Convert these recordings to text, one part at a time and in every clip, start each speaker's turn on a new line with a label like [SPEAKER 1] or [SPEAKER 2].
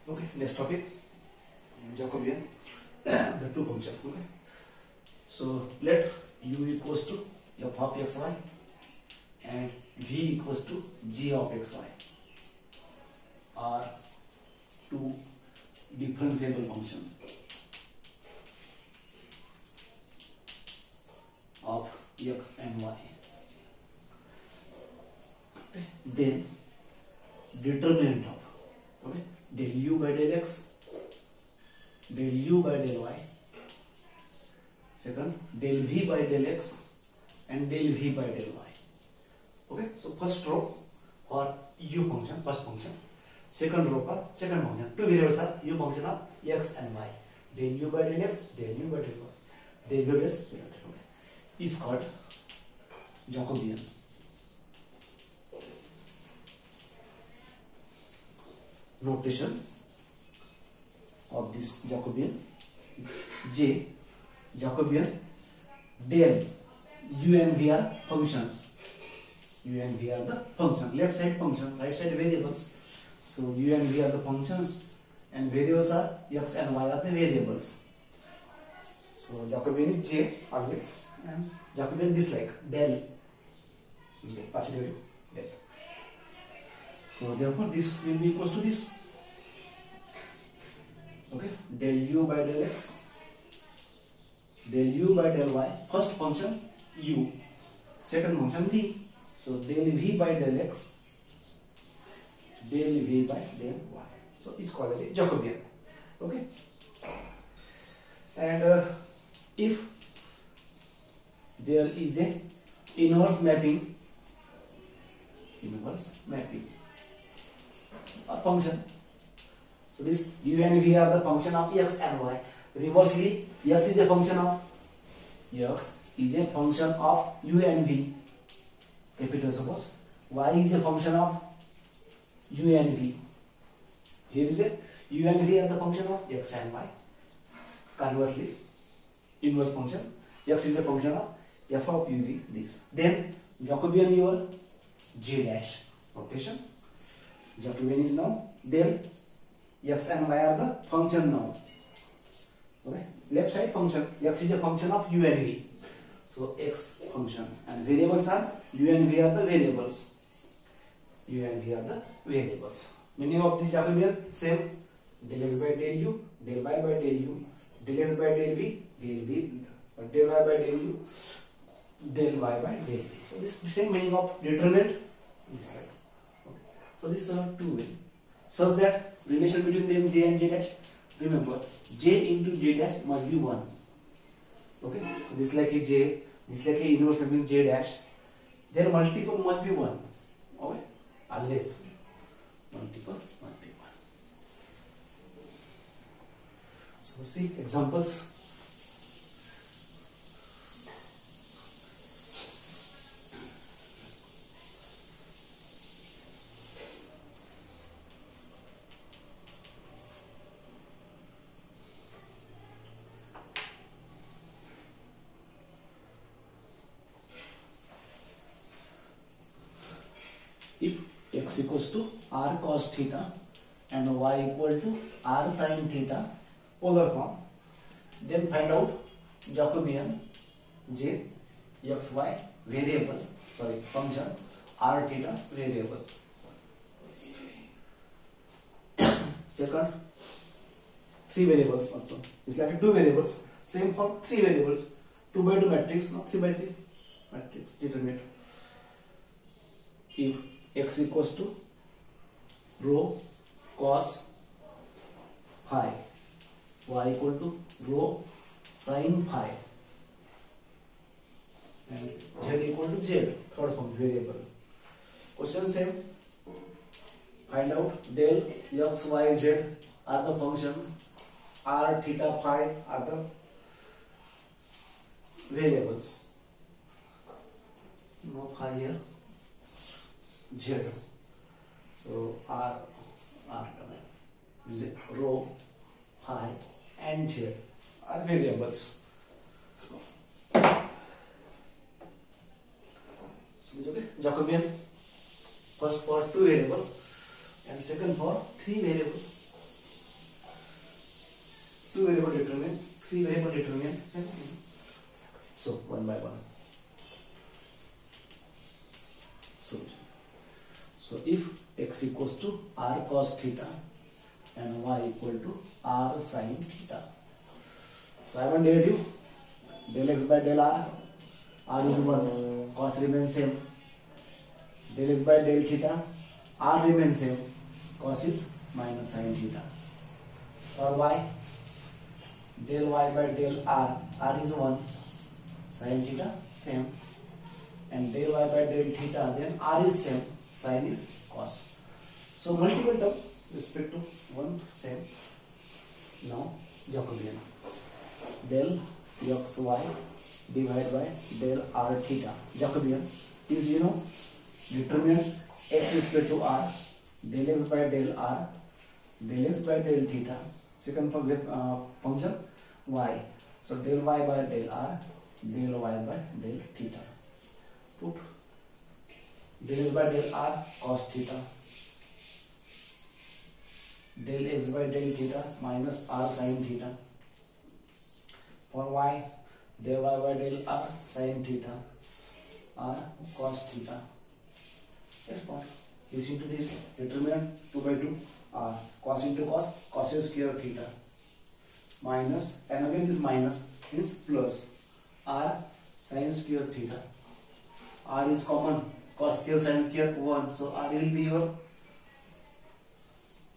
[SPEAKER 1] Okay, next topic, Jacobian, the two function. Okay, so let u equals to f of xy and v equals to g of xy are two differentiable function of x and y. Then determinant of del u by del x, del u by del y, second del v by del x and del v by del y. Okay, so first row for u function, first function, second row for second function. Two variables are u function of x and y. Del u by del x, del u by del y. Del u is is called Jacobian. Notation of this Jacobian: J Jacobian del u and v are functions. U and v are the function. Left side function, right side variables. So u and v are the functions, and variables are x and y are the variables. So Jacobian is J always, and Jacobian this like del. Okay, del. So therefore this will be equals to this. Okay, del u by del x, del u by del y. First function u, second function v. So del v by del x, del v by del y. So it's called as a Jacobian. Okay, and if there is a inverse mapping a function. So this u and v are the function of x and y. Reversely, x is a function of u and v. Capital suppose. Y is a function of u and v. Here is a u and v are the function of x and y. Conversely, inverse function, x is a function of f of u v. This. Then Jacobian your J dash notation. Jacobian is now del x and y are the function now. Okay, left side function, x is a function of u and v. So x function, and variables are u and v are the variables. U and v are the variables. Meaning of this Jacobian same: del x by del u, del y by del u, del x by del v, del y by del u, del y by del v. So this same meaning of determinant is right. Okay. So this is two way, such that relation between them j and j dash. Remember, j into j dash must be 1. Okay, so this like a j, this like a inverse mapping j dash. Their multiple must be 1. Okay, unless multiple must be 1. So see examples. If x equals to r cos theta and y equal to r sin theta, polar form, then find out Jacobian j x y variable, function r theta variable. Second, 3 variables also. It's like 2 variables. Same for 3 variables. 2 by 2 matrix, no 3 by 3 matrix. Determinate. If x equals to rho cos phi, y equal to rho sin phi, and z equal to z, third form variable. Question same. Find out del x, y, z are the function, r, theta, phi are the variables. No phi here. Z. So r z, rho, phi and z are variables. So this is okay. Jacobian, first for 2 variable and second for 3 variable. 2 variable determinant, 3 variable determinant, so 1 by 1. So if x equals to r cos theta and y equal to r sin theta, so I have a derivative del x by del r is 1, cos remains same, del x by del theta, r remains same, cos is minus sin theta. For y, del y by del r is 1, sin theta same, and del y by del theta, then r is same, sin is cos. So multiple term respect to one same. Now Jacobian del xy divided by del r theta. Jacobian is determinant x respect to r, del x by del r, del x by del theta. Second function y. So del y by del r, del y by del theta. Put del x by del r cos theta, del x by del theta minus r sin theta. For y, del y by del r sin theta, r cos theta. Yes, part is into this determinant 2 by 2 r, cos into cos, cos square theta, minus, and again this minus is plus r sin square theta. R is common, cos square sin square 1, so r will be your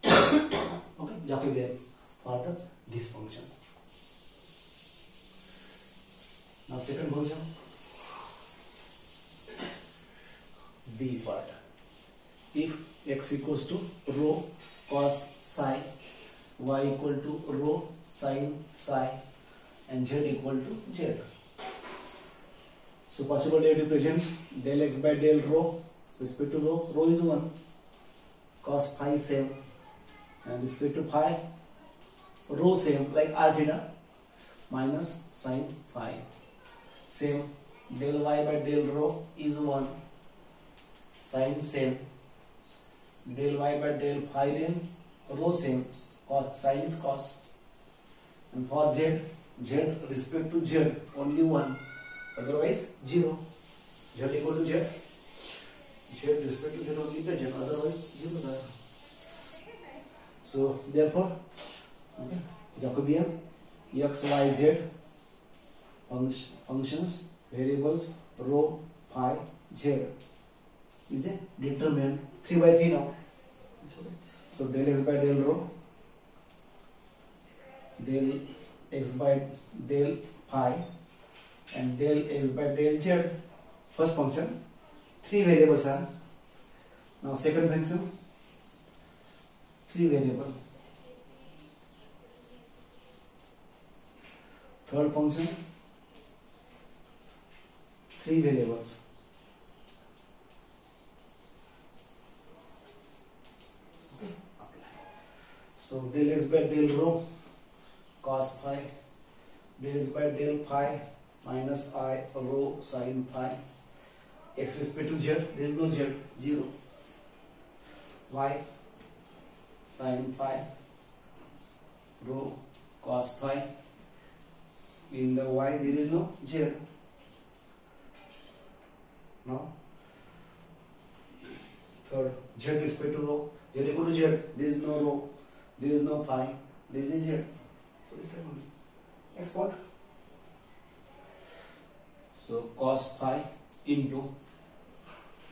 [SPEAKER 1] okay Jacobian for this function. Now second function, B part. If x equals to rho cos psi, y equal to rho sin psi, and z equal to z. So possible derivative presents del x by del rho respect to rho is 1, cos phi same, and respect to phi, rho same like r theta, minus sin phi same, del y by del rho is 1, sin same, del y by del phi, then rho same, cos sin is cos, and for z respect to z only 1, otherwise 0. Z equal to z respect to z only present, otherwise 0. So therefore, okay, Jacobian x, y, z functions, variables, rho, phi, z is a determinant 3 by 3 now. So del x by del rho, del x by del phi, and del x by del z. First function, 3 variables are. Now second function, 3 variable. Third function, 3 variables. Okay. So del x by del rho cos phi, del x by del phi minus I rho sin phi, x respect to z, there is no z, 0, y sin phi rho cos phi, in the y there is no z. Now third, z respect to rho, z equal to z, there is no rho, there is no phi, there is a z. So this time only export. So cos phi into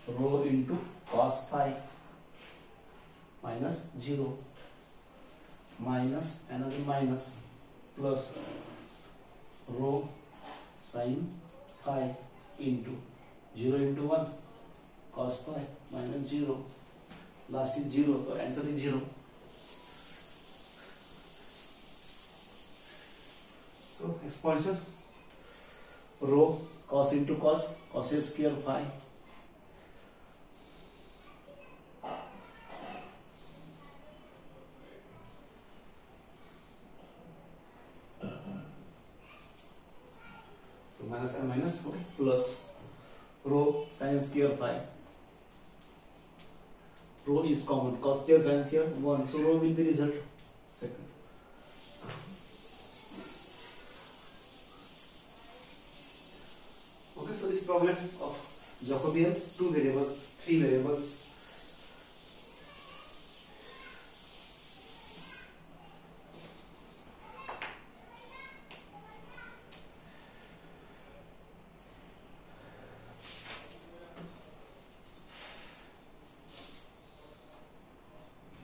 [SPEAKER 1] rho into cos phi minus 0, minus another minus plus rho sin phi into 0 into 1 cos phi minus 0, last is 0, so answer is 0. So expansion, rho cos into cos, cos square phi so minus and minus, okay, plus rho sin square phi, rho is common, cos square sin square 1, so rho will be result second. Okay, so this problem of Jacobian, 2 variables, 3 variables.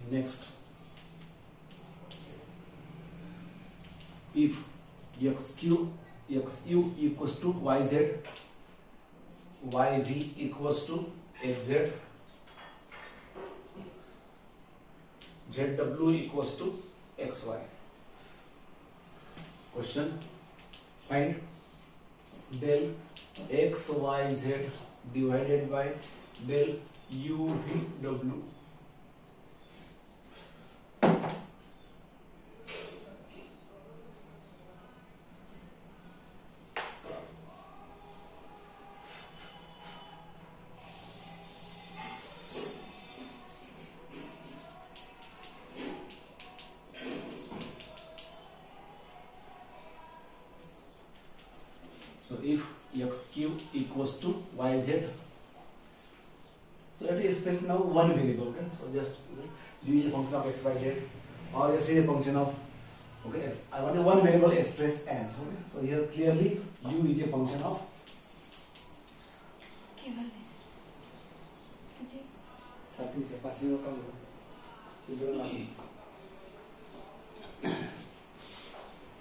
[SPEAKER 1] Next, if xu equals to yz, yv equals to xz, zw equals to xy. Question: find del xyz divided by del uvw. So if xq equals to yz, so it is specified now one variable. Okay, so just u is a function of x, y, z, or x is a function of, okay, I want one variable expressed as. Okay, so here clearly u is a function of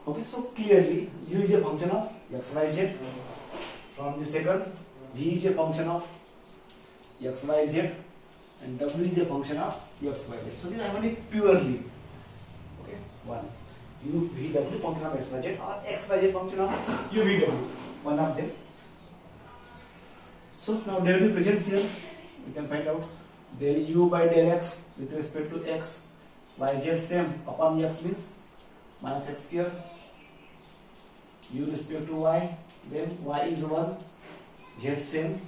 [SPEAKER 1] okay, so clearly u is a function of x, y, z. From the second, v is a function of x, y, z, and w is a function of x, y, z. So this I want it purely. Okay, one u v w function of x, y, z, or x, y, z function of u v w, one of them. So now del u presents here. We can find out del u by del x with respect to x, y, z same upon x means minus x square. U respect to y, then y is 1, z same.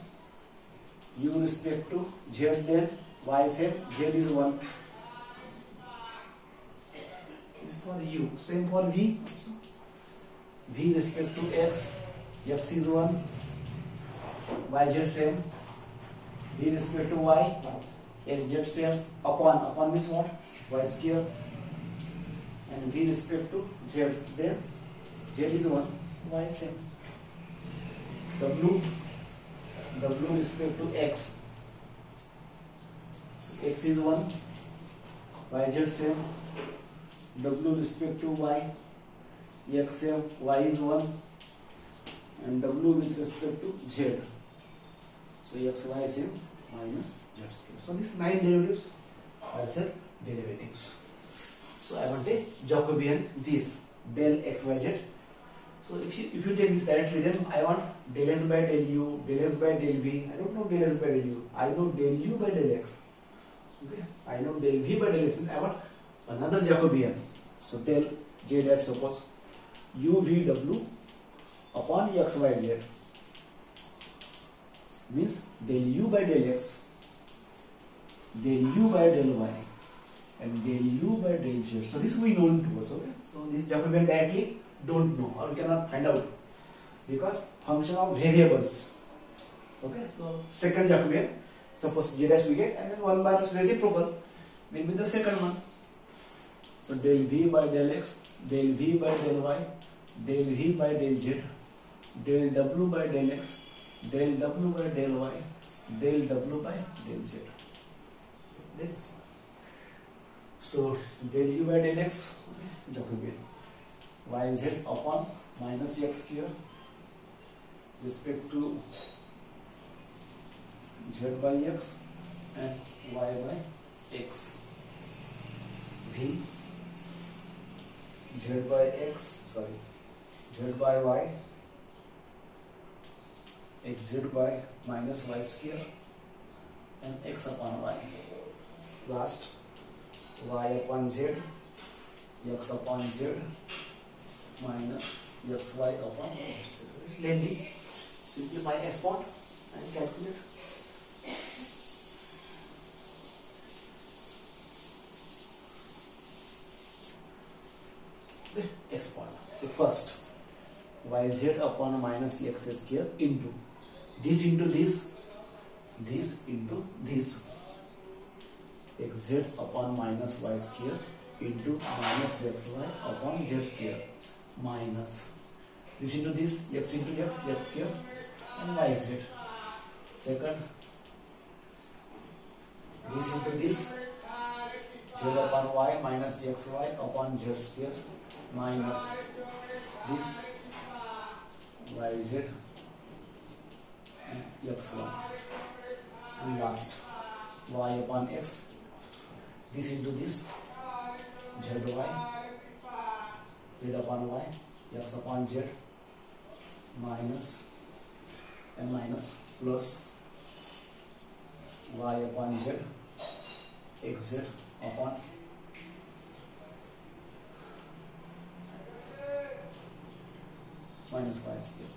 [SPEAKER 1] U respect to z, then y same, z is 1. This is for u. Same for v. So, v respect to x, x is 1, y z same. V respect to y, x z same. Upon means what? Y square. And v respect to z, then z is 1, y same. W respect to x, so x is 1, y z same. W respect to y, x same, y is 1, and w with respect to z, so x, y same minus z square. So these 9 derivatives are said derivatives. So I want a Jacobian this del x, y, z. So if you take this directly, then I want del s by del u, del s by del v. I don't know del s by del u. I know del u by del x. Okay. I know del v by del x means I want another Jacobian. So del j dash, suppose u v w upon x, y, z means del u by del x, del u by del y, and del u by del z. So this we known to us. Okay. So this Jacobian directly don't know, or we cannot find out, because function of variables. Okay, so second Jacobian, suppose j dash we get, and then 1 minus reciprocal will be the second one. So del v by del x, del v by del y, del v by del z, del w by del x, del w by del y, del w by del z. So this. So del u by del x, Jacobian. Yz upon minus x square respect to z by x and y by x. V z by x, sorry, z by y, xz by minus y square and x upon y. Last, y upon z, x upon z minus xy upon z. So it's lengthy. Simplify s part and calculate. S part. So first, yz upon minus x square into this into this into this, xz upon minus y square into minus xy upon z square minus this into this, x into x square and yz. Second, this into this, z upon y minus xy upon z square minus this yz and x1, and last y upon x, this into this, z upon y, x upon z minus and minus plus y upon z, xz upon minus y square.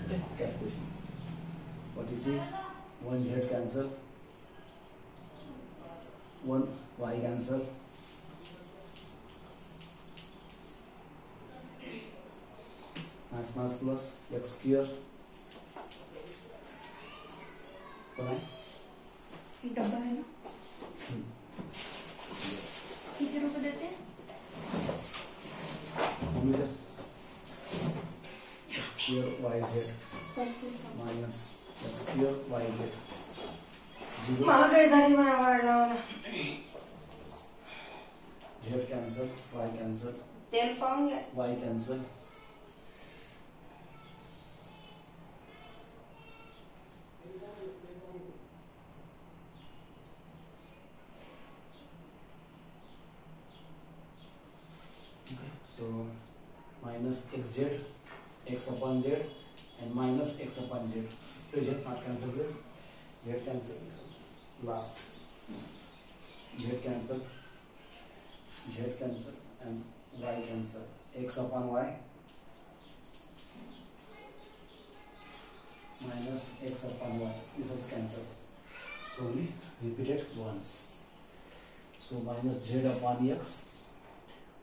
[SPEAKER 1] Okay, calculation. What you see? One z cancel, one y cancel, minus plus x square.
[SPEAKER 2] डब्बा है ना, कितने रुपए देते हैं?
[SPEAKER 1] x square yz minus x square yz. Z cancel, y cancel,
[SPEAKER 3] तेल पाऊंगे
[SPEAKER 1] y cancel. So minus xz, x upon z, and minus x upon z. Z not cancel this. Z cancel this. Last. Z cancel. Z cancel and y cancel. X upon y minus x upon y. This was cancelled. So we repeat it once. So minus z upon x,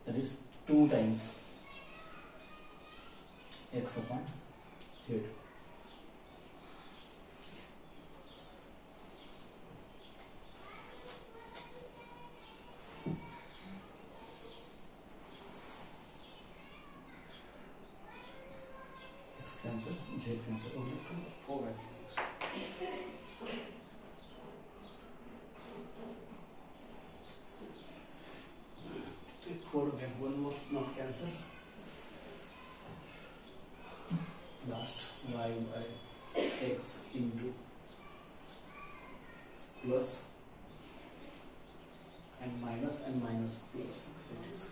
[SPEAKER 1] that is 2 times x upon z. X cancel, z cancel, only 2, 4 values. Take 4 again, one more not cancel. Last y by x into plus and minus plus. It is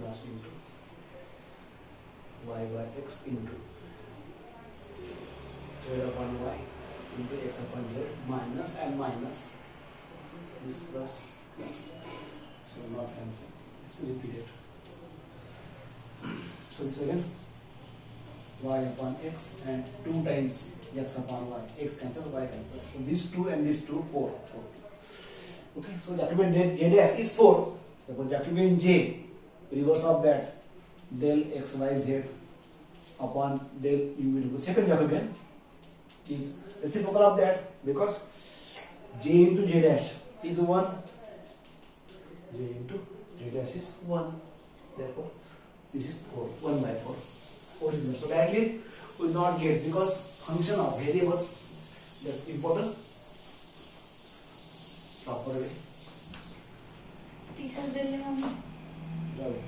[SPEAKER 1] last into y by x into z upon y into x upon z minus and minus this plus plus. So not cancel. It's repeated. So this again y upon x and 2 times x upon y. X cancel, y cancel. So these 2 and these 2, 4. Okay, so Jacobian z dash is 4. Therefore Jacobian j, reverse of that, del x y z upon del u. The second Jacobian is reciprocal of that, because j into j dash is 1. J into j dash is 1. Therefore this is 4. 1 by 4. 4 is there. So directly we will not get, because function of variables, that's important. Proper way.
[SPEAKER 2] तीसरा दे लेंगे हम.
[SPEAKER 1] Right.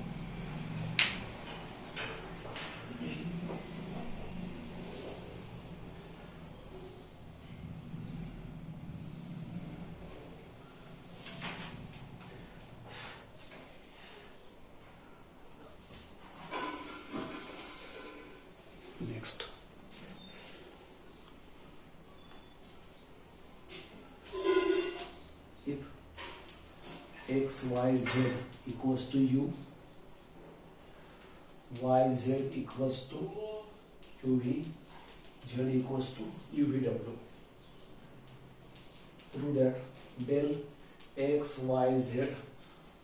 [SPEAKER 1] Next. If x, y, z equals to u, y, z equals to uv, z equals to uvw. Through that, del x, y, z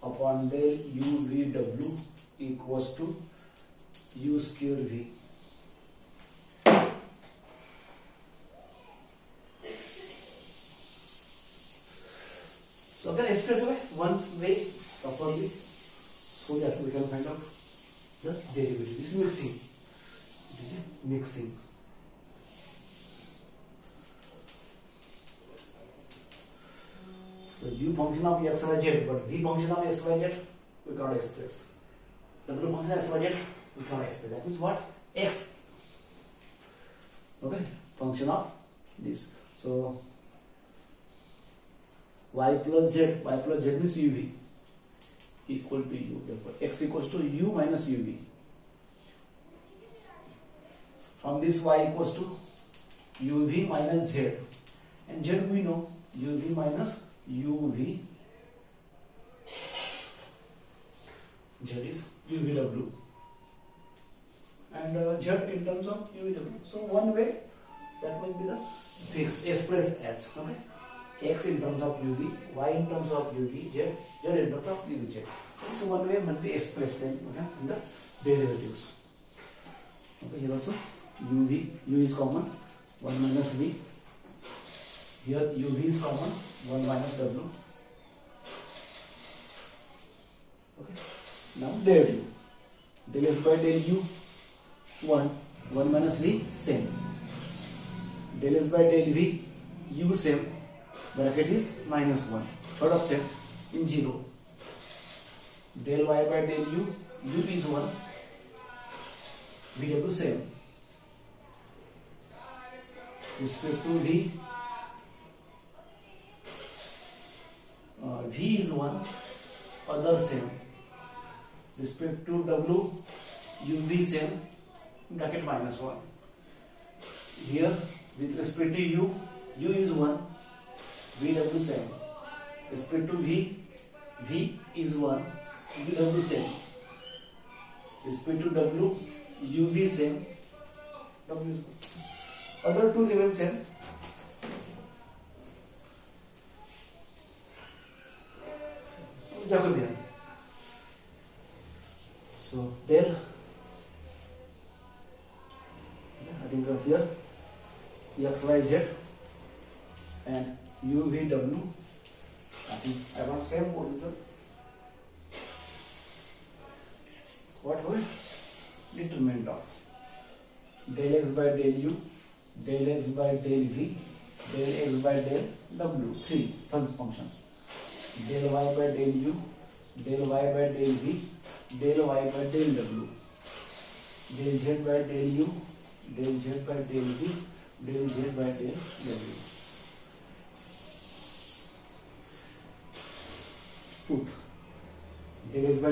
[SPEAKER 1] upon del uvw equals to u square v. So again express away one way properly so that we can find out the derivative. This is mixing. This is mixing. So u function of x y z, but v function of x y z we cannot express. W function of x y z we cannot express. That means what? X. Okay, function of this. So y plus z means uv equal to u. Therefore, x equals to u minus uv. From this, y equals to uv minus z, and z we know uv minus uv. Z is uvw, and z in terms of uvw. So one way that will be the fixed express as okay. X in terms of uv, y in terms of uv, z in terms of uvz. So it's one way must be expressed then okay, in the derivatives. Okay, here also uv, u is common, 1 minus v. Here uv is common, 1 minus w. Okay. Now derivative. Del s by del u 1 minus v same. Del s by del v u same. Bracket is minus 1. Third option in 0. Del y by del u is 1. Vw same. Respect to v, v is 1. Other same. Respect to w, uv same. Bracket minus 1. Here with respect to u is 1. Vw same. Respect to v is 1. Vw same. Respect to w, uv same. W is 1. Other two remain same. So Jacobian. So del, I think of here x y z and u v w. I think I want same polynomial. What will determinant of del x by del u, del x by del v, del x by del w. 3 functions. Del y by del u, del y by del v, del y by del w. Del z by del u, del z by del v, del z by del w. Put del x by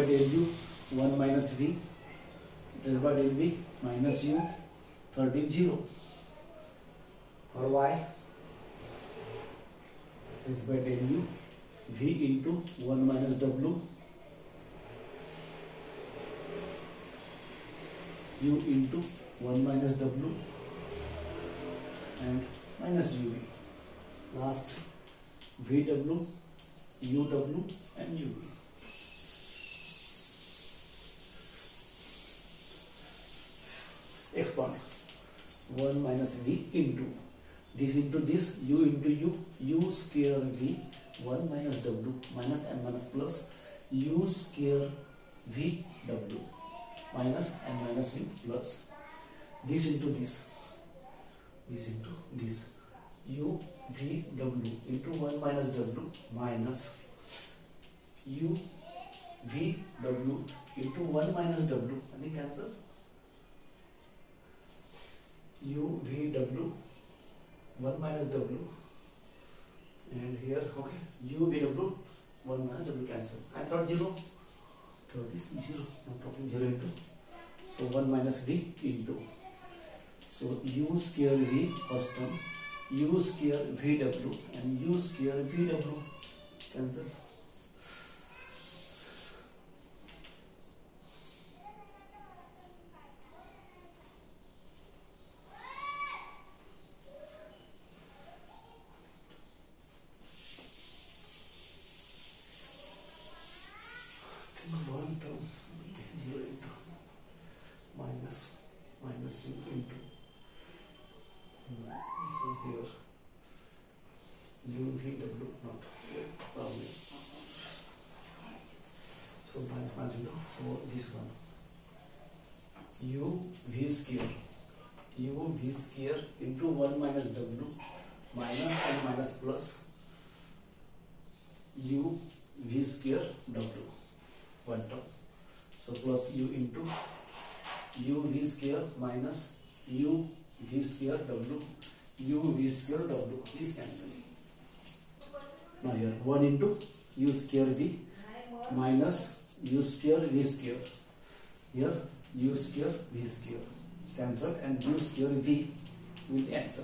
[SPEAKER 1] del u 1 minus v, del by del v minus u, 30 0. For y, x by del u, v into 1 minus w, u into 1 minus w, and minus uv. Last vw, uw, and uv. Expand 1 minus v into this u into u square v 1 minus w minus n minus plus u square v w minus n minus u plus this into this into this u v w into 1 minus w minus u v w into 1 minus w, and the cancel u v w 1 minus w, and here okay u v w 1 minus w cancel. I thought 0, so this 0, no problem, 0 into, so 1 minus v into, so u square v first term, u square vw and u square vw cancel. One term 0 into So here u v w not probably. So minus minus into, so this one u v square into 1 minus w minus and minus plus u v square w, one term. So plus u into u v square minus u v square w, u v square w is cancelled. Now here 1 into u square v minus u square v square, here u square v square cancelled and u square v will be answer.